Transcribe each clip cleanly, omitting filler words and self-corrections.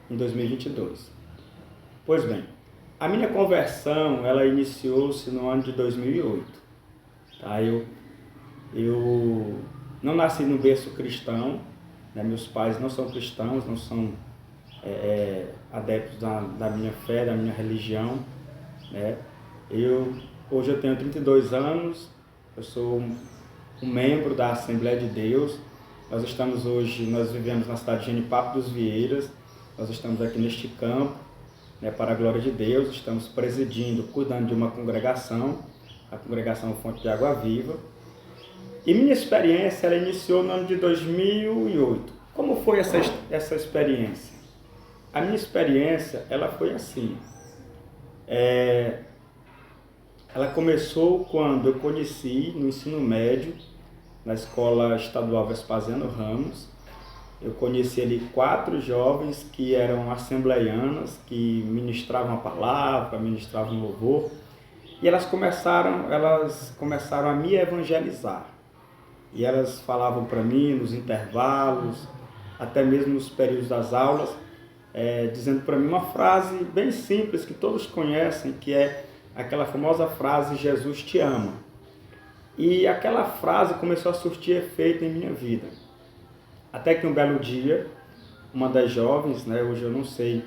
em 2022. Pois bem, a minha conversão, ela iniciou-se no ano de 2008. Tá? Eu não nasci no berço cristão, né? Meus pais não são cristãos, não são adeptos da minha fé, da minha religião, né? Hoje eu tenho 32 anos, eu sou um membro da Assembleia de Deus. Nós vivemos na cidade de Genipapo dos Vieiras, nós estamos aqui neste campo, né, para a glória de Deus, estamos presidindo, cuidando de uma congregação, a congregação Fonte de Água Viva. E minha experiência, ela iniciou no ano de 2008. Como foi essa experiência? A minha experiência, ela foi assim. Ela começou quando eu conheci, no ensino médio, na Escola Estadual Vespasiano Ramos. Eu conheci ali 4 jovens que eram assembleianas, que ministravam a palavra, ministravam louvor. E elas começaram a me evangelizar. E elas falavam para mim nos intervalos, até mesmo nos períodos das aulas, dizendo para mim uma frase bem simples que todos conhecem, que é aquela famosa frase: Jesus te ama. E aquela frase começou a surtir efeito em minha vida. Até que um belo dia, uma das jovens, né, hoje eu não sei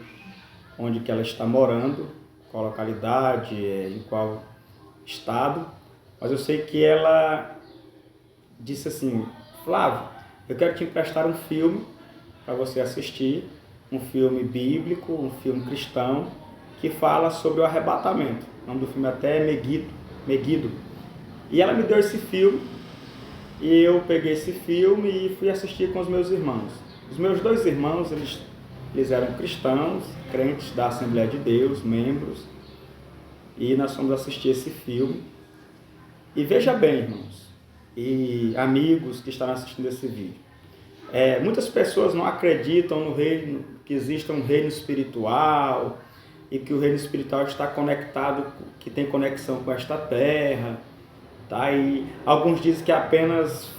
onde que ela está morando, qual localidade, em qual estado, mas eu sei que ela disse assim: Flávio, eu quero te emprestar um filme para você assistir, um filme bíblico, um filme cristão, que fala sobre o arrebatamento. O nome do filme até é Megiddo. E ela me deu esse filme, e eu peguei esse filme e fui assistir com os meus irmãos. Os meus 2 irmãos, eles eram cristãos, crentes da Assembleia de Deus, membros, e nós fomos assistir esse filme. E veja bem, irmãos, e amigos que estão assistindo esse vídeo, muitas pessoas não acreditam no reino, que exista um reino espiritual, e que o reino espiritual está conectado, que tem conexão com esta terra, tá? E alguns dizem que é apenas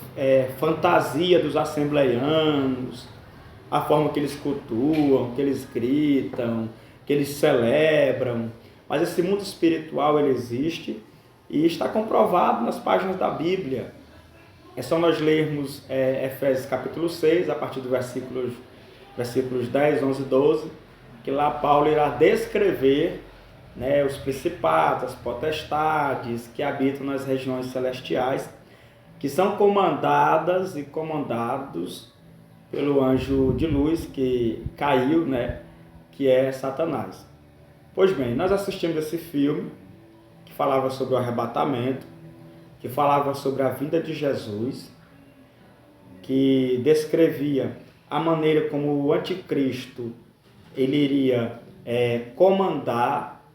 fantasia dos assembleianos, a forma que eles cultuam, que eles gritam, que eles celebram. Mas esse mundo espiritual, ele existe e está comprovado nas páginas da Bíblia. É só nós lermos Efésios capítulo 6, a partir do versículos 10, 11 e 12, que lá Paulo irá descrever, né, os principados, as potestades que habitam nas regiões celestiais, que são comandadas e comandados pelo anjo de luz que caiu, né, que é Satanás. Pois bem, nós assistimos esse filme que falava sobre o arrebatamento, que falava sobre a vinda de Jesus, que descrevia a maneira como o anticristo ele iria comandar,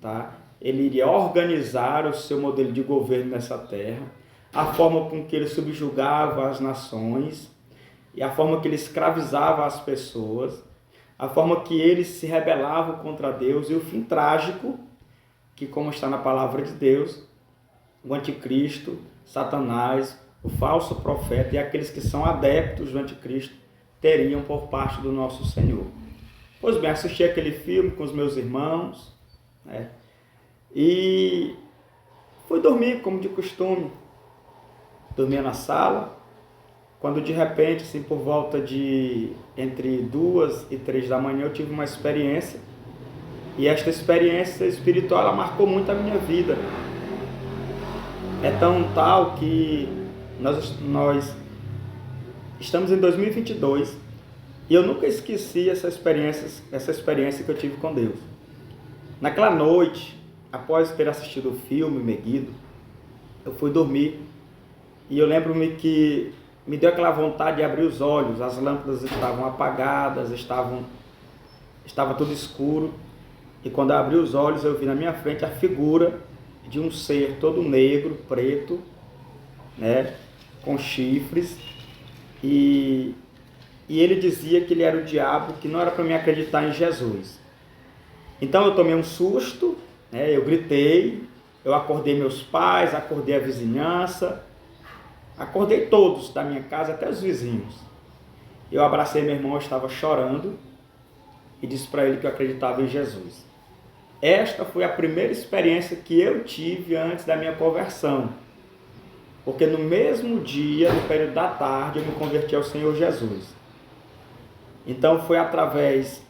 tá? Ele iria organizar o seu modelo de governo nessa terra, a forma com que ele subjugava as nações, e a forma que ele escravizava as pessoas, a forma que eles se rebelavam contra Deus, e o fim trágico, que, como está na palavra de Deus, o anticristo, Satanás, o falso profeta e aqueles que são adeptos do anticristo teriam por parte do nosso Senhor. Pois bem, assisti aquele filme com os meus irmãos, né? E fui dormir como de costume. Dormia na sala, quando de repente, assim, por volta de entre 2 e 3 da manhã, eu tive uma experiência. E esta experiência espiritual, ela marcou muito a minha vida. É tão tal que nós estamos em 2022 e eu nunca esqueci essa experiência que eu tive com Deus. Naquela noite, após ter assistido o filme Megiddo, eu fui dormir e eu lembro-me que me deu aquela vontade de abrir os olhos. As lâmpadas estavam apagadas, estava tudo escuro, e quando eu abri os olhos eu vi na minha frente a figura de um ser todo negro, preto, né, com chifres, e ele dizia que ele era o diabo, que não era para mim acreditar em Jesus. Então eu tomei um susto, né, eu gritei, eu acordei meus pais, acordei a vizinhança, acordei todos da minha casa, até os vizinhos. Eu abracei meu irmão, eu estava chorando, e disse para ele que eu acreditava em Jesus. Esta foi a primeira experiência que eu tive antes da minha conversão. Porque no mesmo dia, no período da tarde, eu me converti ao Senhor Jesus. Então foi através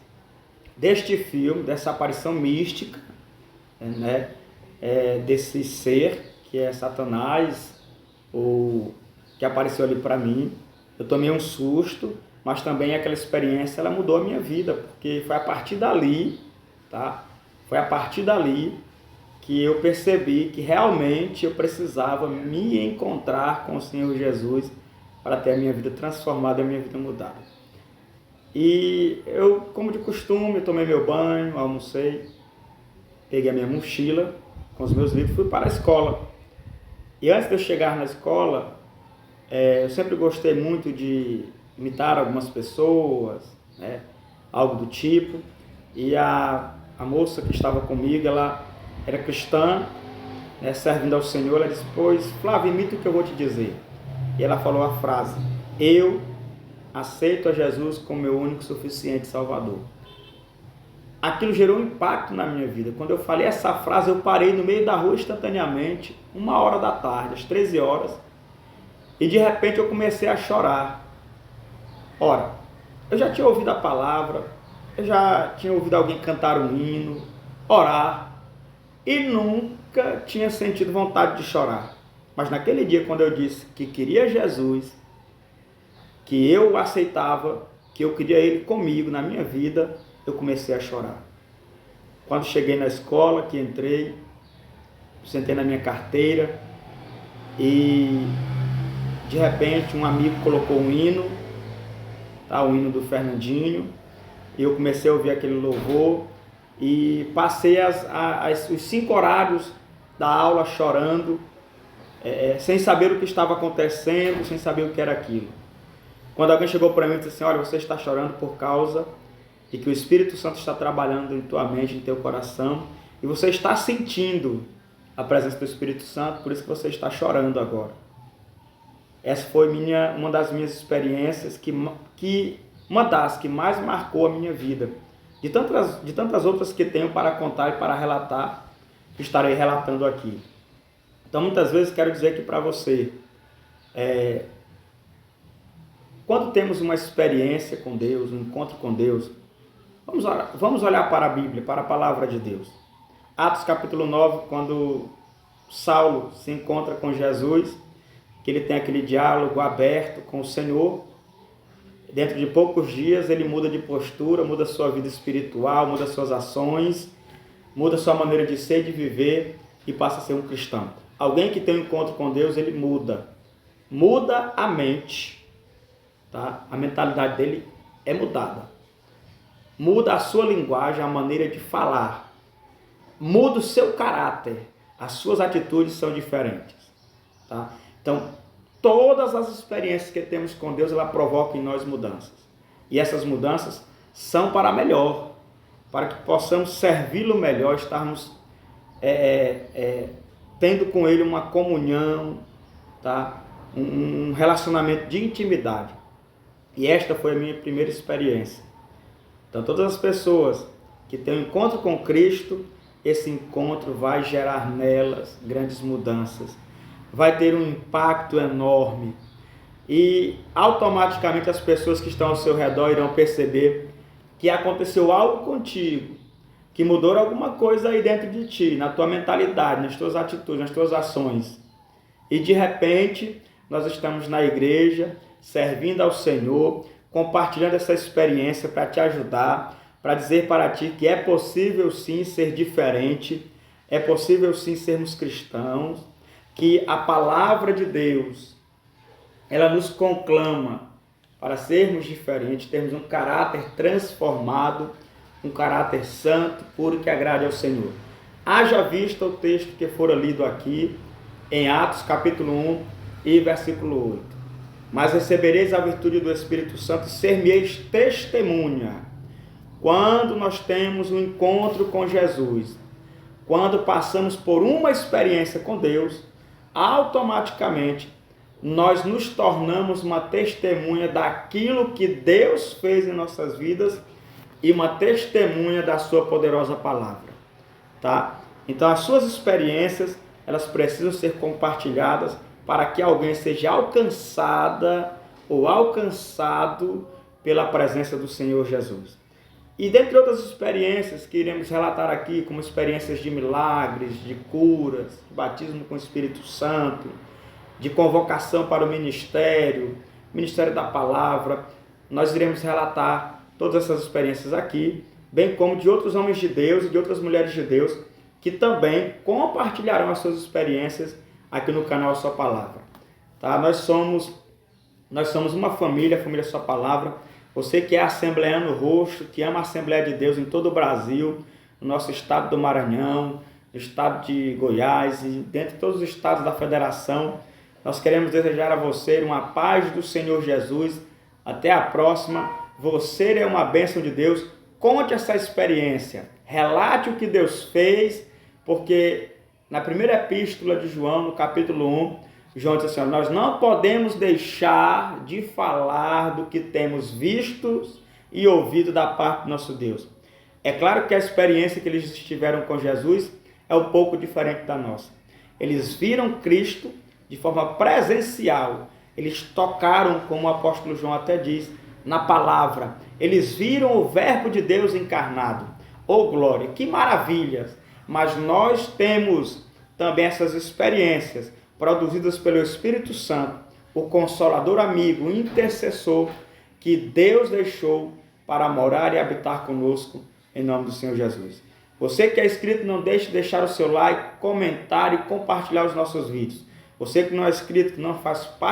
deste filme, dessa aparição mística, né, desse ser que é Satanás, que apareceu ali para mim. Eu tomei um susto, mas também aquela experiência ela mudou a minha vida, porque foi a partir dali, tá? Foi a partir dali que eu percebi que realmente eu precisava me encontrar com o Senhor Jesus para ter a minha vida transformada e a minha vida mudada. E eu, como de costume, eu tomei meu banho, almocei, peguei a minha mochila com os meus livros e fui para a escola. E antes de eu chegar na escola, eu sempre gostei muito de imitar algumas pessoas, né, algo do tipo. E a moça que estava comigo, ela era cristã, né, servindo ao Senhor. Ela disse: pois, Flávio, imita o que eu vou te dizer. E ela falou a frase: eu aceito a Jesus como meu único e suficiente Salvador. Aquilo gerou um impacto na minha vida. Quando eu falei essa frase, eu parei no meio da rua instantaneamente, 1h da tarde, às 13 horas, e de repente eu comecei a chorar. Ora, eu já tinha ouvido a palavra, eu já tinha ouvido alguém cantar um hino, orar, e nunca tinha sentido vontade de chorar. Mas naquele dia, quando eu disse que queria Jesus, que eu o aceitava, que eu queria Ele comigo na minha vida, eu comecei a chorar. Quando cheguei na escola, que entrei, sentei na minha carteira e de repente um amigo colocou um hino, tá, o hino do Fernandinho, e eu comecei a ouvir aquele louvor e passei os 5 horários da aula chorando, sem saber o que estava acontecendo, sem saber o que era aquilo. Quando alguém chegou para mim e disse assim: olha, você está chorando por causa de que o Espírito Santo está trabalhando em tua mente, em teu coração, e você está sentindo a presença do Espírito Santo, por isso que você está chorando agora. Essa foi uma das minhas experiências, uma das que mais marcou a minha vida. De tantas outras que tenho para contar e para relatar, que estarei relatando aqui. Então, muitas vezes, quero dizer aqui para você, quando temos uma experiência com Deus, um encontro com Deus, vamos olhar para a Bíblia, para a palavra de Deus. Atos capítulo 9, quando Saulo se encontra com Jesus, que ele tem aquele diálogo aberto com o Senhor, dentro de poucos dias ele muda de postura, muda sua vida espiritual, muda suas ações, muda sua maneira de ser e de viver e passa a ser um cristão. Alguém que tem um encontro com Deus, ele muda a mente, tá? A mentalidade dele é mudada. Muda a sua linguagem, a maneira de falar. Muda o seu caráter. As suas atitudes são diferentes. Tá? Então, todas as experiências que temos com Deus, ela provoca em nós mudanças. E essas mudanças são para melhor. Para que possamos servi-lo melhor, estarmos tendo com Ele uma comunhão, tá? Um relacionamento de intimidade. E esta foi a minha primeira experiência. Então, todas as pessoas que têm um encontro com Cristo, esse encontro vai gerar nelas grandes mudanças. Vai ter um impacto enorme. E automaticamente as pessoas que estão ao seu redor irão perceber que aconteceu algo contigo, que mudou alguma coisa aí dentro de ti, na tua mentalidade, nas tuas atitudes, nas tuas ações. E de repente, nós estamos na igreja, servindo ao Senhor, compartilhando essa experiência para te ajudar, para dizer para ti que é possível sim ser diferente, é possível sim sermos cristãos, que a palavra de Deus, ela nos conclama para sermos diferentes, termos um caráter transformado, um caráter santo, puro, que agrade ao Senhor. Haja vista o texto que fora lido aqui, em Atos capítulo 1 e versículo 8. Mas recebereis a virtude do Espírito Santo e ser-me-eis testemunha. Quando nós temos um encontro com Jesus, quando passamos por uma experiência com Deus, automaticamente nós nos tornamos uma testemunha daquilo que Deus fez em nossas vidas e uma testemunha da sua poderosa palavra, tá? Então as suas experiências, elas precisam ser compartilhadas para que alguém seja alcançada ou alcançado pela presença do Senhor Jesus. E dentre outras experiências que iremos relatar aqui, como experiências de milagres, de curas, de batismo com o Espírito Santo, de convocação para o ministério da palavra, nós iremos relatar todas essas experiências aqui, bem como de outros homens de Deus e de outras mulheres de Deus, que também compartilharão as suas experiências aqui no canal Sua Palavra. Tá? Nós somos uma família, a família Sua Palavra. Você que é assembleano roxo, que ama a Assembleia de Deus em todo o Brasil, no nosso estado do Maranhão, no estado de Goiás e dentro de todos os estados da federação, nós queremos desejar a você uma paz do Senhor Jesus. Até a próxima. Você é uma bênção de Deus. Conte essa experiência. Relate o que Deus fez, porque na primeira epístola de João, no capítulo 1, João diz assim: nós não podemos deixar de falar do que temos visto e ouvido da parte do nosso Deus. É claro que a experiência que eles tiveram com Jesus é um pouco diferente da nossa. Eles viram Cristo de forma presencial. Eles tocaram, como o apóstolo João até diz, na palavra. Eles viram o verbo de Deus encarnado. Oh glória, que maravilhas! Mas nós temos também essas experiências produzidas pelo Espírito Santo, o Consolador amigo, o intercessor, que Deus deixou para morar e habitar conosco, em nome do Senhor Jesus. Você que é inscrito, não deixe de deixar o seu like, comentar e compartilhar os nossos vídeos. Você que não é inscrito, que não faz parte